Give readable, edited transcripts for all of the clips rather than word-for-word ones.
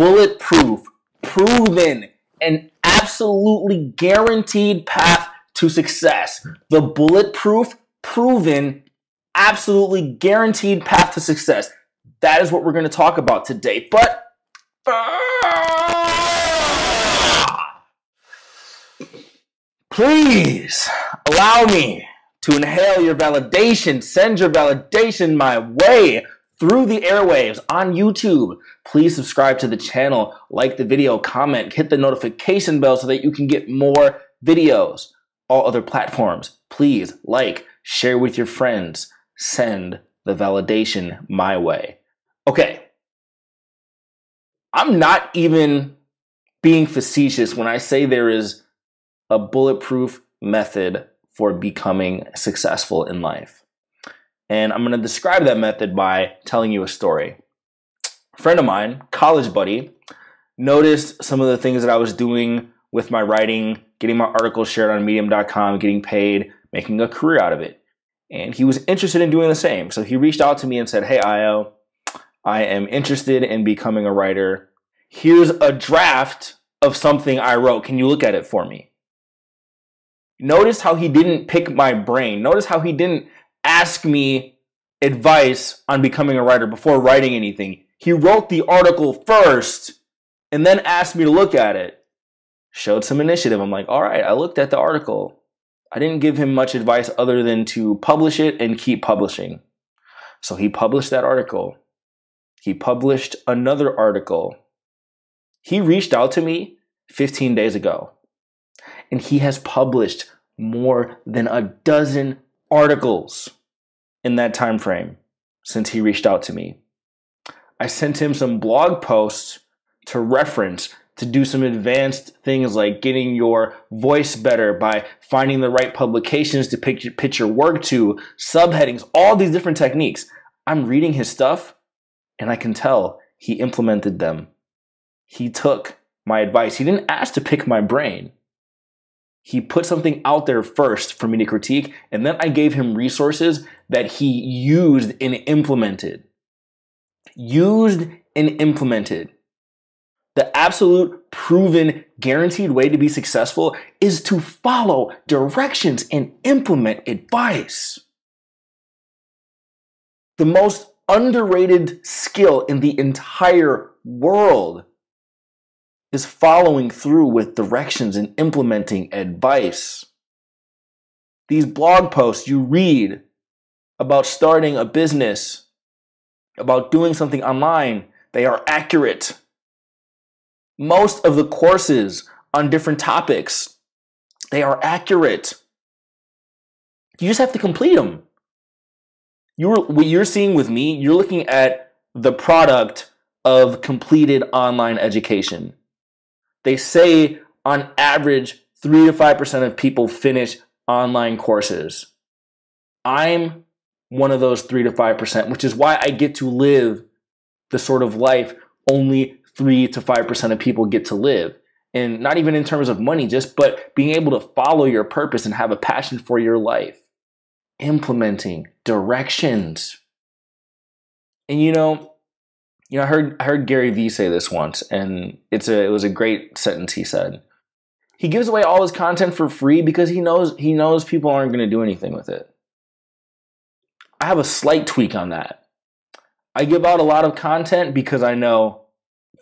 bulletproof, proven, and absolutely guaranteed path to success. The bulletproof, proven, absolutely guaranteed path to success. That is what we're going to talk about today. But please allow me to inhale your validation. Send your validation my way through the airwaves on YouTube. Please subscribe to the channel, like the video, comment, hit the notification bell so that you can get more videos. All other platforms, please like, share with your friends, send the validation my way. Okay, I'm not even being facetious when I say there is a bulletproof method for becoming successful in life. And I'm going to describe that method by telling you a story. A friend of mine, college buddy, noticed some of the things that I was doing with my writing, getting my articles shared on medium.com, getting paid, making a career out of it. And he was interested in doing the same. So he reached out to me and said, "Hey, Ayo, I am interested in becoming a writer. Here's a draft of something I wrote. Can you look at it for me?" Notice how he didn't pick my brain. Notice how he didn't ask me advice on becoming a writer before writing anything. He wrote the article first and then asked me to look at it. Showed some initiative. I'm like, all right, I looked at the article. I didn't give him much advice other than to publish it and keep publishing. So he published that article. He published another article. He reached out to me 15 days ago, and he has published more than a dozen articles in that time frame since he reached out to me. I sent him some blog posts to reference, to do some advanced things like getting your voice better by finding the right publications to pitch your work to, subheadings, all these different techniques. I'm reading his stuff and I can tell he implemented them. He took my advice. He didn't ask to pick my brain. He put something out there first for me to critique, and then I gave him resources that he used and implemented. Used and implemented. The absolute proven guaranteed way to be successful is to follow directions and implement advice. The most underrated skill in the entire world is following through with directions and implementing advice. These blog posts you read about starting a business, about doing something online, they are accurate. Most of the courses on different topics, they are accurate. You just have to complete them. What you're seeing with me, you're looking at the product of completed online education. They say on average 3 to 5% of people finish online courses. I'm one of those 3 to 5%, which is why I get to live the sort of life only 3 to 5% of people get to live. And not even in terms of money, but being able to follow your purpose and have a passion for your life. Implementing directions. And I heard Gary Vee say this once, and it was a great sentence he said. He gives away all his content for free because he knows people aren't going to do anything with it. I have a slight tweak on that. I give out a lot of content because I know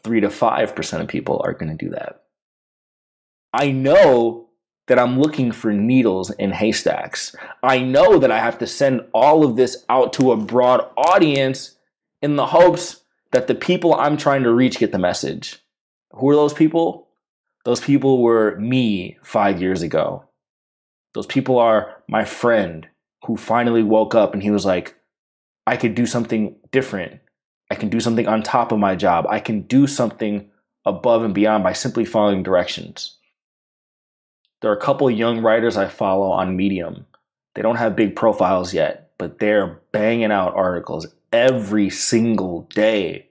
3 to 5% of people are going to do that. I know that I'm looking for needles in haystacks. I know that I have to send all of this out to a broad audience in the hopes that the people I'm trying to reach get the message. Who are those people? Those people were me 5 years ago. Those people are my friend who finally woke up and he was like, I could do something different. I can do something on top of my job. I can do something above and beyond by simply following directions. There are a couple of young writers I follow on Medium. They don't have big profiles yet, but they're banging out articles every single day.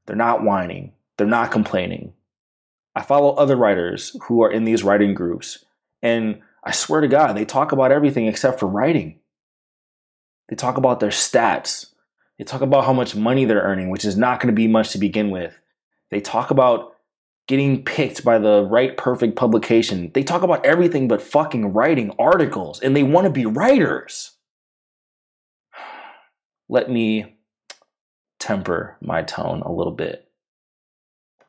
They're not whining. They're not complaining. I follow other writers who are in these writing groups, and I swear to God, they talk about everything except for writing. They talk about their stats. They talk about how much money they're earning, which is not going to be much to begin with. They talk about getting picked by the right perfect publication. They talk about everything but fucking writing articles, and they want to be writers. Let me temper my tone a little bit.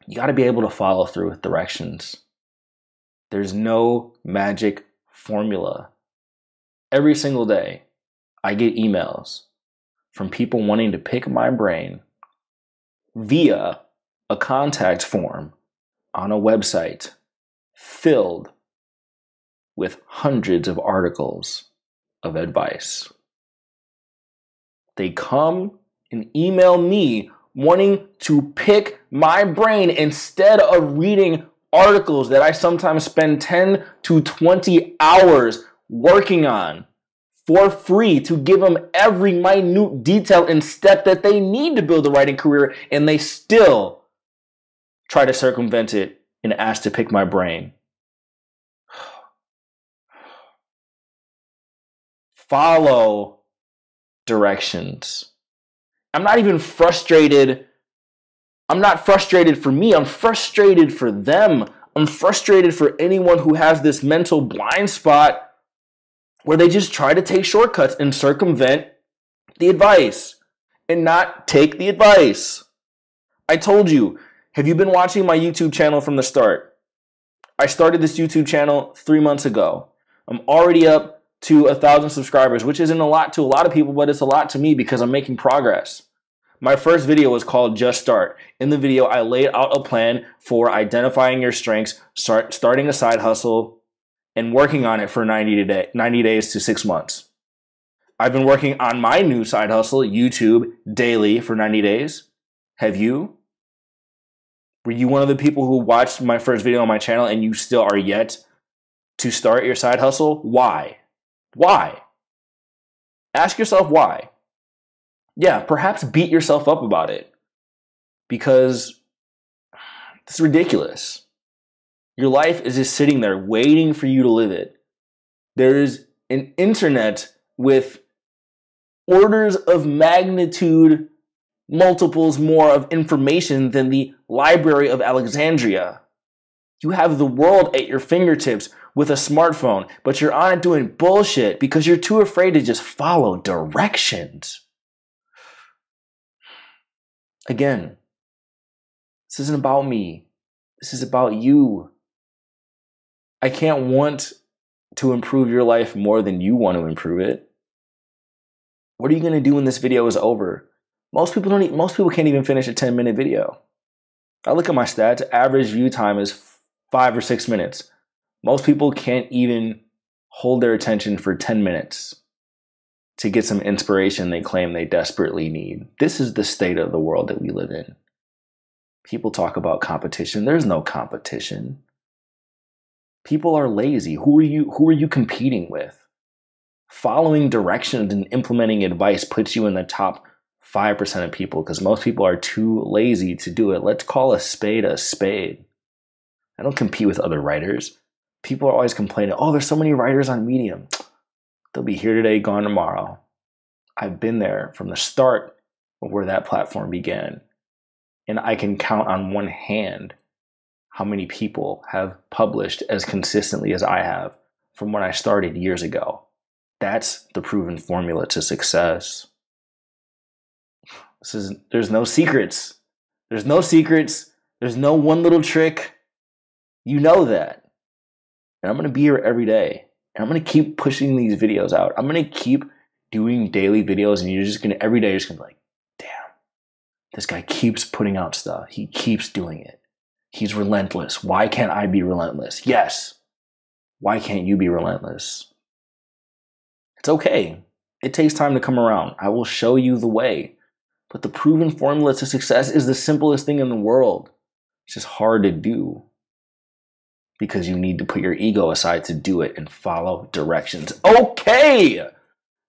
You got to be able to follow through with directions. There's no magic formula. Every single day, I get emails from people wanting to pick my brain via a contact form on a website filled with hundreds of articles of advice. They come and email me wanting to pick my brain instead of reading articles that I sometimes spend 10 to 20 hours working on for free to give them every minute detail and step that they need to build a writing career, and they still try to circumvent it and ask to pick my brain. Follow directions. I'm not even frustrated. I'm not frustrated for me. I'm frustrated for them. I'm frustrated for anyone who has this mental blind spot where they just try to take shortcuts and circumvent the advice and not take the advice. I told you, have you been watching my YouTube channel from the start? I started this YouTube channel 3 months ago. I'm already up to 1,000 subscribers, which isn't a lot to a lot of people, but it's a lot to me because I'm making progress. My first video was called Just Start. In the video, I laid out a plan for identifying your strengths, starting a side hustle, and working on it for 90 days to 6 months. I've been working on my new side hustle, YouTube, daily for 90 days. Have you? Were you one of the people who watched my first video on my channel and you still are yet to start your side hustle? Why? Why? Ask yourself why. Yeah, perhaps beat yourself up about it because it's ridiculous. Your life is just sitting there waiting for you to live it. There's an internet with orders of magnitude multiples more of information than the Library of Alexandria. You have the world at your fingertips with a smartphone, but you're on it doing bullshit because you're too afraid to just follow directions. Again, this isn't about me. This is about you. I can't want to improve your life more than you want to improve it. What are you going to do when this video is over? Most people can't even finish a 10-minute video. I look at my stats. Average view time is 5 or 6 minutes. Most people can't even hold their attention for 10 minutes to get some inspiration they claim they desperately need. This is the state of the world that we live in. People talk about competition. There's no competition. People are lazy. Who are you competing with? Following directions and implementing advice puts you in the top 5% of people because most people are too lazy to do it. Let's call a spade a spade. I don't compete with other writers. People are always complaining, oh, there's so many writers on Medium. They'll be here today, gone tomorrow. I've been there from the start of where that platform began. And I can count on one hand how many people have published as consistently as I have from when I started years ago. That's the proven formula to success. There's no secrets. There's no secrets. There's no one little trick. You know that. And I'm going to be here every day. And I'm going to keep pushing these videos out. I'm going to keep doing daily videos, and you're just going to, every day, you're just going to be like, damn, this guy keeps putting out stuff. He keeps doing it. He's relentless. Why can't I be relentless? Yes. Why can't you be relentless? It's okay. It takes time to come around. I will show you the way. But the proven formula to success is the simplest thing in the world. It's just hard to do because you need to put your ego aside to do it and follow directions. Okay!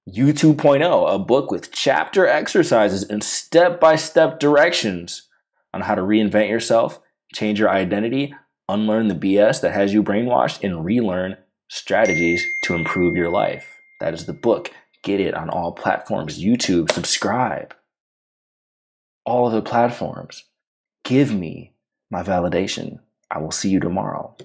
You 2.0, a book with chapter exercises and step-by-step directions on how to reinvent yourself, change your identity, unlearn the BS that has you brainwashed, and relearn strategies to improve your life. That is the book. Get it on all platforms. YouTube, subscribe. All of the platforms. Give me my validation. I will see you tomorrow.